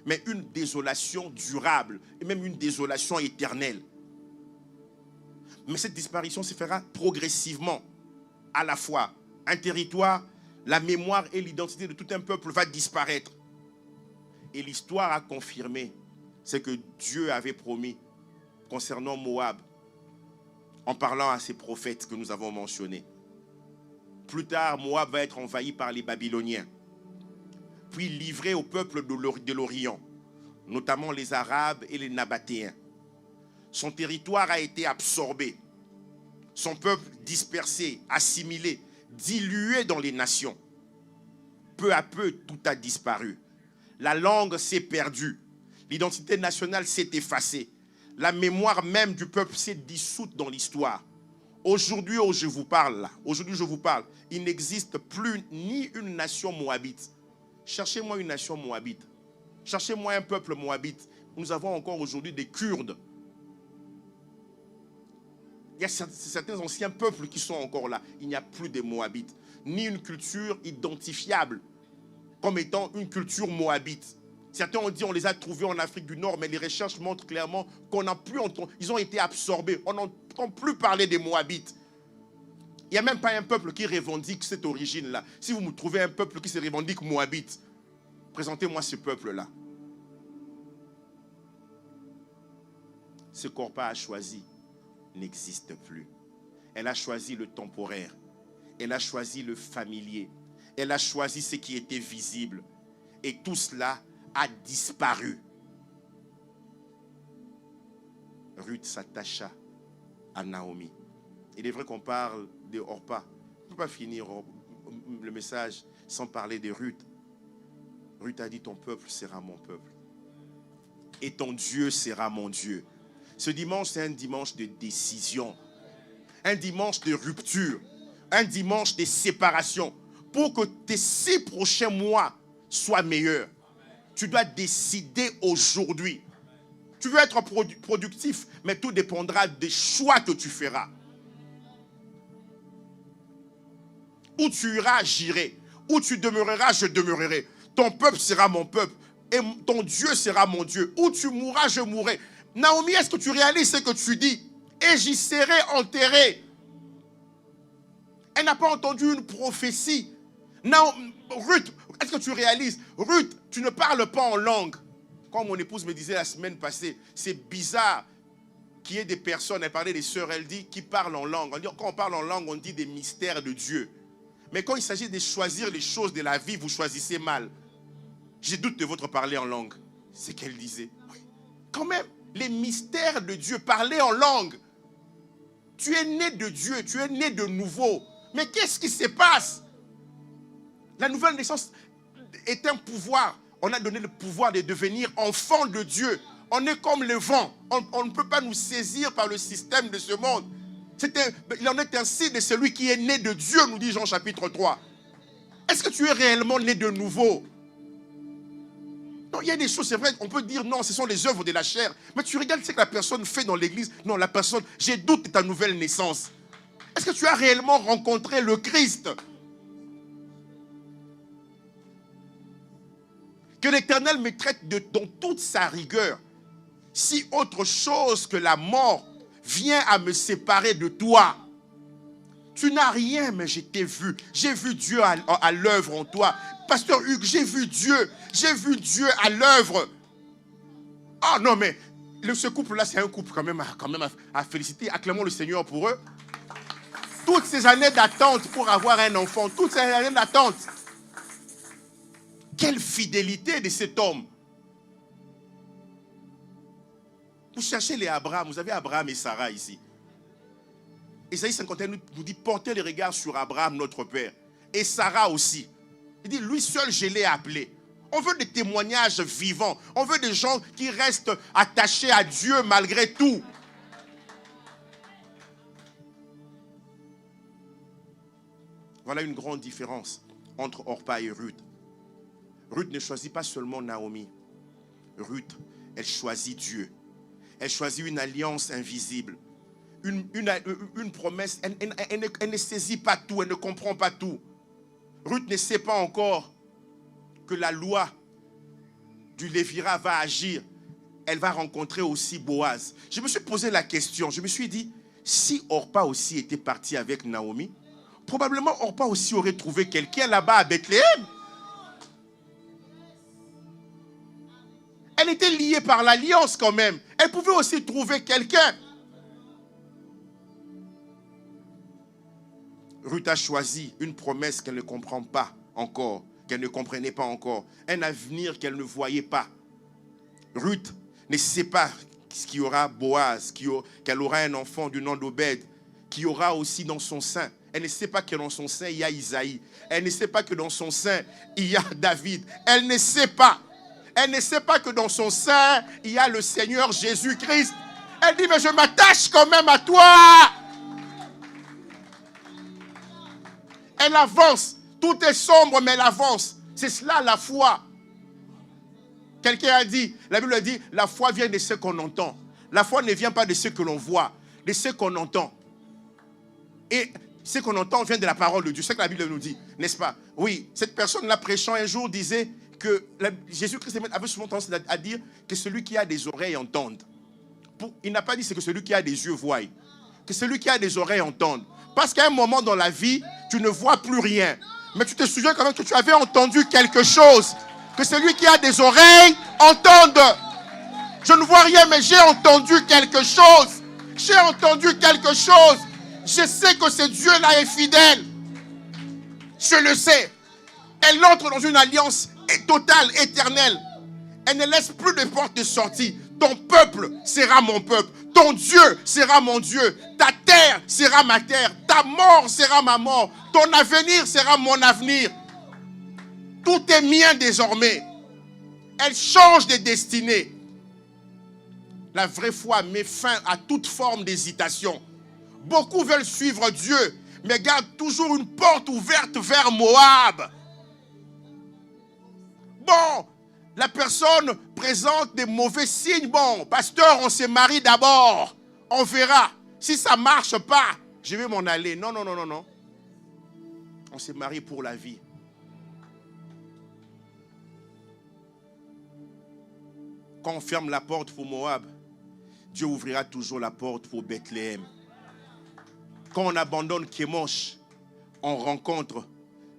mais une désolation durable et même une désolation éternelle. Mais cette disparition se fera progressivement. À la fois, un territoire, la mémoire et l'identité de tout un peuple va disparaître. Et l'histoire a confirmé ce que Dieu avait promis concernant Moab, en parlant à ses prophètes que nous avons mentionnés. Plus tard, Moab va être envahi par les Babyloniens, puis livré au peuple de l'Orient, notamment les Arabes et les Nabatéens. Son territoire a été absorbé, son peuple dispersé, assimilé, dilué dans les nations. Peu à peu, tout a disparu. La langue s'est perdue, l'identité nationale s'est effacée, la mémoire même du peuple s'est dissoute dans l'histoire. Aujourd'hui, je vous parle, il n'existe plus ni une nation moabite. Cherchez-moi une nation moabite. Cherchez-moi un peuple moabite. Nous avons encore aujourd'hui des Kurdes. Il y a certains anciens peuples qui sont encore là. Il n'y a plus de Moabites. Ni une culture identifiable comme étant une culture moabite. Certains ont dit on les a trouvés en Afrique du Nord, mais les recherches montrent clairement qu'on n'a plus entendu. Ils ont été absorbés. On n'entend plus parler des Moabites. Il n'y a même pas un peuple qui revendique cette origine-là. Si vous me trouvez un peuple qui se revendique moabite, présentez-moi ce peuple-là. Ce qu'Orpa a choisi n'existe plus. Elle a choisi le temporaire. Elle a choisi le familier. Elle a choisi ce qui était visible. Et tout cela a disparu. Ruth s'attacha à Naomi. Il est vrai qu'on parle de Orpa. On ne peut pas finir le message sans parler de Ruth. Ruth a dit, ton peuple sera mon peuple. Et ton Dieu sera mon Dieu. Ce dimanche, c'est un dimanche de décision. Un dimanche de rupture. Un dimanche de séparation. Pour que tes 6 prochains mois soient meilleurs, tu dois décider aujourd'hui. Tu veux être productif, mais tout dépendra des choix que tu feras. Où tu iras, j'irai. Où tu demeureras, je demeurerai. Ton peuple sera mon peuple. Et ton Dieu sera mon Dieu. Où tu mourras, je mourrai. Naomi, est-ce que tu réalises ce que tu dis? Et j'y serai enterré. Elle n'a pas entendu une prophétie. Ruth, est-ce que tu réalises? Ruth, tu ne parles pas en langue. Comme mon épouse me disait la semaine passée, c'est bizarre qu'il y ait des personnes, elle parlait des sœurs, elle dit, qui parlent en langue. Quand on parle en langue, on dit des mystères de Dieu. Mais quand il s'agit de choisir les choses de la vie, vous choisissez mal. J'ai doute de votre parler en langue. C'est qu'elle disait. Oui. Quand même, les mystères de Dieu, parler en langue. Tu es né de Dieu, tu es né de nouveau. Mais qu'est-ce qui se passe? La nouvelle naissance est un pouvoir. On a donné le pouvoir de devenir enfant de Dieu. On est comme le vent. On ne peut pas nous saisir par le système de ce monde. Il en est ainsi de celui qui est né de Dieu, nous dit Jean chapitre 3. Est-ce que tu es réellement né de nouveau? Non, il y a des choses, c'est vrai, on peut dire non, ce sont les œuvres de la chair. Mais tu regardes ce que la personne fait dans l'église. Non, la personne, j'ai doute de ta nouvelle naissance. Est-ce que tu as réellement rencontré le Christ? Que l'Éternel me traite dans toute sa rigueur. Si autre chose que la mort vient à me séparer de toi, tu n'as rien, mais je t'ai vu. J'ai vu Dieu à l'œuvre en toi. Pasteur Hugues, j'ai vu Dieu à l'œuvre. Ah non, mais ce couple-là, c'est un couple quand même à féliciter. Acclamons le Seigneur pour eux. Toutes ces années d'attente pour avoir un enfant, toutes ces années d'attente. Quelle fidélité de cet homme. Vous cherchez les Abraham, vous avez Abraham et Sarah ici. Ésaïe 51 nous dit, portez les regards sur Abraham, notre père, et Sarah aussi. Il dit, lui seul, je l'ai appelé. On veut des témoignages vivants. On veut des gens qui restent attachés à Dieu malgré tout. Voilà une grande différence entre Orpa et Ruth. Ruth ne choisit pas seulement Naomi. Ruth, elle choisit Dieu. Elle choisit une alliance invisible. Une promesse. Elle ne saisit pas tout, elle ne comprend pas tout. Ruth ne sait pas encore que la loi du Lévira va agir. Elle va rencontrer aussi Boaz. Je me suis posé la question, je me suis dit, si Orpa aussi était partie avec Naomi, probablement Orpa aussi aurait trouvé quelqu'un là-bas à Bethléem. Elle était liée par l'alliance quand même. Elle pouvait aussi trouver quelqu'un. Ruth a choisi une promesse qu'elle ne comprend pas encore, qu'elle ne comprenait pas encore, un avenir qu'elle ne voyait pas. Ruth ne sait pas qu'il y aura Boaz, qu'elle aura un enfant du nom d'Obed, qui aura aussi dans son sein. Elle ne sait pas que dans son sein, il y a Isaïe. Elle ne sait pas que dans son sein, il y a David. Elle ne sait pas. Elle ne sait pas que dans son sein, il y a le Seigneur Jésus-Christ. Elle dit, mais je m'attache quand même à toi. Elle avance. Tout est sombre, mais elle avance. C'est cela la foi. Quelqu'un a dit, la Bible dit, la foi vient de ce qu'on entend. La foi ne vient pas de ce que l'on voit, de ce qu'on entend. Et ce qu'on entend vient de la parole de Dieu. C'est ce que la Bible nous dit, n'est-ce pas? Oui, cette personne-là prêchant un jour disait que Jésus-Christ avait souvent tendance à dire que celui qui a des oreilles entende. Il n'a pas dit c'est que celui qui a des yeux voie. Que celui qui a des oreilles entende. Parce qu'à un moment dans la vie, tu ne vois plus rien. Mais tu te souviens quand même que tu avais entendu quelque chose. Que celui qui a des oreilles entende. Je ne vois rien, mais j'ai entendu quelque chose. J'ai entendu quelque chose. Je sais que ce Dieu-là est fidèle. Je le sais. Elle entre dans une alliance totale, éternelle. Elle ne laisse plus de porte de sortie. Ton peuple sera mon peuple. Ton Dieu sera mon Dieu. Ta terre sera ma terre. Ta mort sera ma mort. Ton avenir sera mon avenir. Tout est mien désormais. Elle change de destinée. La vraie foi met fin à toute forme d'hésitation. Beaucoup veulent suivre Dieu, mais gardent toujours une porte ouverte vers Moab. Bon, la personne présente des mauvais signes. Bon, pasteur, on se marie d'abord. On verra. Si ça ne marche pas, je vais m'en aller. Non, non, non, non, non. On s'est marié pour la vie. Quand on ferme la porte pour Moab, Dieu ouvrira toujours la porte pour Bethléem. Quand on abandonne Kémosh, on rencontre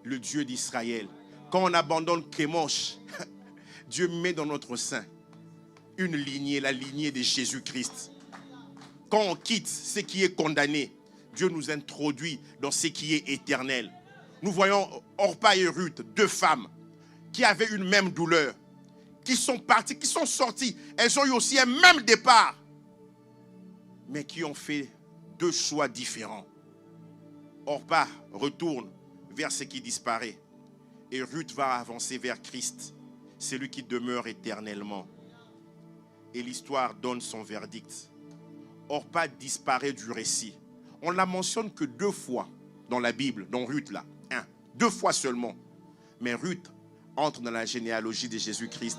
le Dieu d'Israël. Quand on abandonne Kémosh, Dieu met dans notre sein une lignée, la lignée de Jésus-Christ. Quand on quitte ce qui est condamné, Dieu nous introduit dans ce qui est éternel. Nous voyons Orpa et Ruth, deux femmes qui avaient une même douleur, qui sont parties, qui sont sorties. Elles ont eu aussi un même départ, mais qui ont fait deux choix différents. Orpa retourne vers ce qui disparaît et Ruth va avancer vers Christ, celui qui demeure éternellement. Et l'histoire donne son verdict. Orpa disparaît du récit. On ne la mentionne que deux fois dans la Bible, dans Ruth là. Deux fois seulement. Mais Ruth entre dans la généalogie de Jésus-Christ.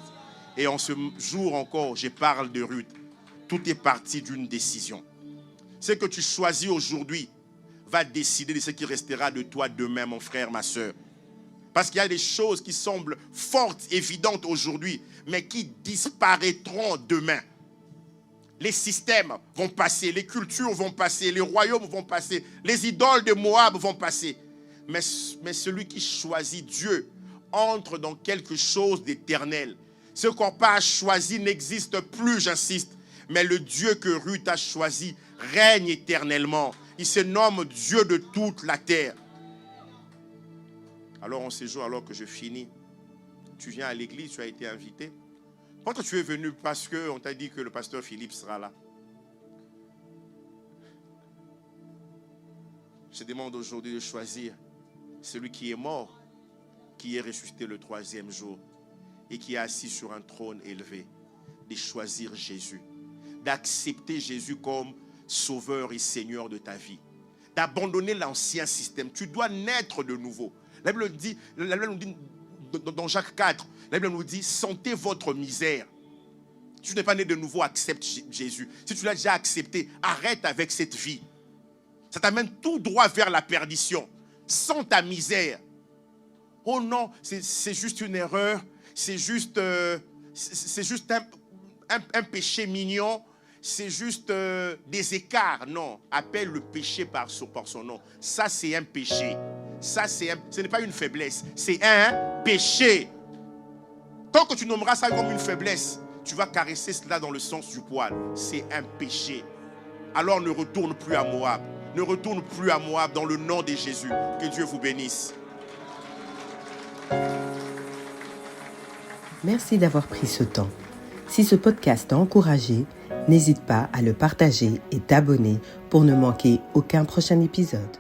Et en ce jour encore, je parle de Ruth. Tout est parti d'une décision. Ce que tu choisis aujourd'hui va décider de ce qui restera de toi demain, mon frère, ma soeur. Parce qu'il y a des choses qui semblent fortes, évidentes aujourd'hui, mais qui disparaîtront demain. Les systèmes vont passer, les cultures vont passer, les royaumes vont passer, les idoles de Moab vont passer. Mais celui qui choisit Dieu entre dans quelque chose d'éternel. Ce qu'Orpa a choisi n'existe plus, j'insiste. Mais le Dieu que Ruth a choisi règne éternellement. Il se nomme Dieu de toute la terre. Alors en ces jours, alors que je finis, tu viens à l'église, tu as été invité. Quand tu es venu parce qu'on t'a dit que le pasteur Philippe sera là. Je demande aujourd'hui de choisir celui qui est mort, qui est ressuscité le 3e jour et qui est assis sur un trône élevé, de choisir Jésus, d'accepter Jésus comme sauveur et seigneur de ta vie, d'abandonner l'ancien système. Tu dois naître de nouveau. La Bible nous dit dans Jacques 4, la Bible nous dit, sentez votre misère. Si tu n'es pas né de nouveau, accepte Jésus. Si tu l'as déjà accepté, arrête avec cette vie. Ça t'amène tout droit vers la perdition. Sens ta misère. Oh non, c'est juste une erreur. C'est juste un péché mignon. C'est juste des écarts. Non, appelle le péché par son nom. Ça, c'est un péché. Ce n'est pas une faiblesse. C'est un péché. Tant que tu nommeras ça comme une faiblesse, tu vas caresser cela dans le sens du poil. C'est un péché. Alors ne retourne plus à Moab. Ne retourne plus à Moab dans le nom de Jésus. Que Dieu vous bénisse. Merci d'avoir pris ce temps. Si ce podcast t'a encouragé, n'hésite pas à le partager et t'abonner pour ne manquer aucun prochain épisode.